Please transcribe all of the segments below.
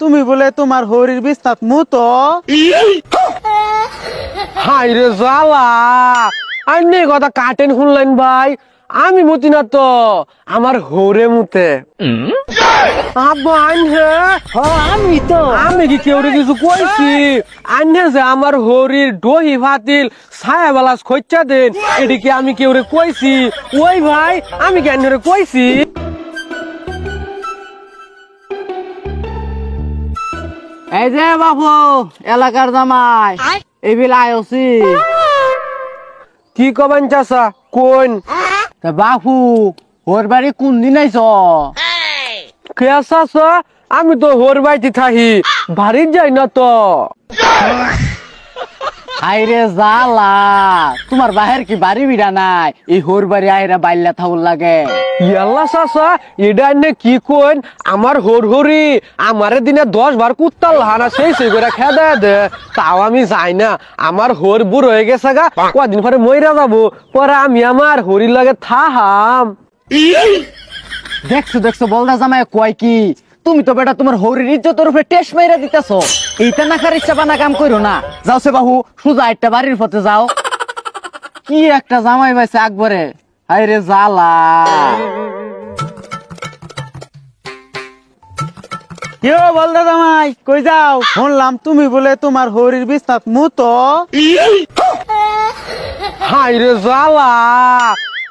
তুমি বলে তোমার হরির বিস্তাত মুতো হাই রে জালা আইনে কথা কাটেন শুনলেন ভাই আমি মুতি না তো আমার হরে মুতে আব্বা আইনে আমি তো আমি কি কেউ কিছু কইছি আইনে যে আমার হরির দহি ফাতিল ছায়া বালাস খইচা দেন এদিকে আমি কেউ কইছি ওই ভাই আমি কেন কইছি এই যে বাবু এলাকার জামাই এই বিল আয়োছি কি কবেন চাষা কোন বাবু ওর বাড়ি কোন দিন আইছ কে চাষা আমি তো হোর বাইতে থাকি বাড়ির যাই না তো আইরে জালা তোমার বাহির কি বাড়ি বিড়া নাই এই হোর বাড়ি আইরা বাইল্লা থাউল লাগে ইয়াল্লা চাষা এটা নে কি কোন আমার হোর হরি আমারে দিনে 10 বার কুত্তাল হানা সেই করে খেদা দে তাও আমি যাই না আমার হোর বুড়ো হয়ে গেছে গা কদিন পরে মইরা যাবো পরে আমি আমার হরির লাগে থাহাম দেখছো দেখছো বলদা জামাই কয় কি তুমি তো বেটা তোমার হরির ইজ্জতের উপরে টেস্ট মাইরা দিতেছো এইটা না খার ইচ্ছা বানা কাম করো না যাও সে বাহু সোজা একটা বাড়ির পথে যাও কি একটা জামাই পাইছে আকবরে হায়রে জালা কেউ বলদা জামাই কই যাও শুনলাম তুমি বলে তোমার হরির বিস্তাত মুতো হাই রে জালা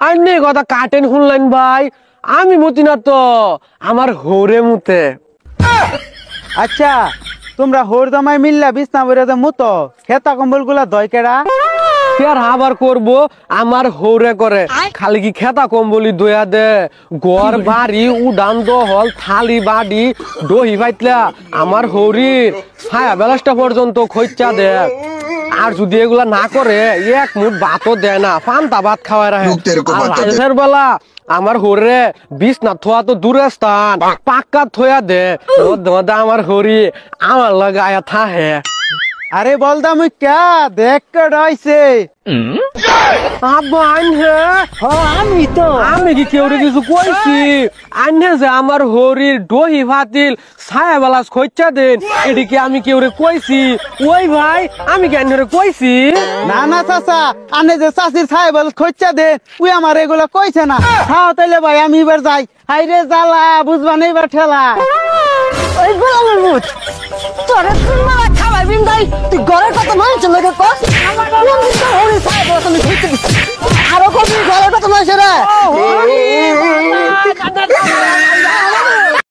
আইনে কথা কাটেন শুনলেন ভাই আমি মুতি না তো আমার হরে মুতে আচ্ছা তোমরা হোর জামাই মিল্লা বিছনা বইরা যে মুতো খেতা কম্বল গুলা দয় কেডা আর আবার করবো আমার হৌরে করে খালি কি খেতা কম্বলি দয়া দে ঘর বাড়ি উডান দহল থালি বাড়ি দহি পাইতলা আমার হরির ছায়া বেলাসটা পর্যন্ত খইচা দে আর যদি এগুলা না করে এক মুঠ ভাতও দেয় না পান্তা ভাত খাওয়াই রাখে আর রাতের বেলা আমার হরে বিছনা থোয়া তো দূরে স্থান পাক্কা থোয়া দে আমার হরি আমার লাগা আয়া থাহে আরে বলদা মুই কে দেখ কেডাইছে আব্বা আইনে আমি তো আমি কি কেউ কিছু কইছি আইনে যে আমার হরির দহি ফাতিল ছায়া বালাস খইচা দেন এদিকে আমি কেউ কইছি ওই ভাই আমি কেন কইছি না না চাচা আনে যে চাষির ছাই বল খইচা দে উই আমার এগুলা কইছে না খাও তাইলে ভাই আমি এবার যাই হাইরে জ্বালা বুঝবা না এবার ঠেলা ওই গোলামের মুখ তোরে মারা খাবার বিন দাই তুই ঘরের কথা মানছ লাগে কস আমার কোন দিন হরি সাহেব তুমি খুঁজতে দিস আরো কবি ঘরের কথা মানছ রে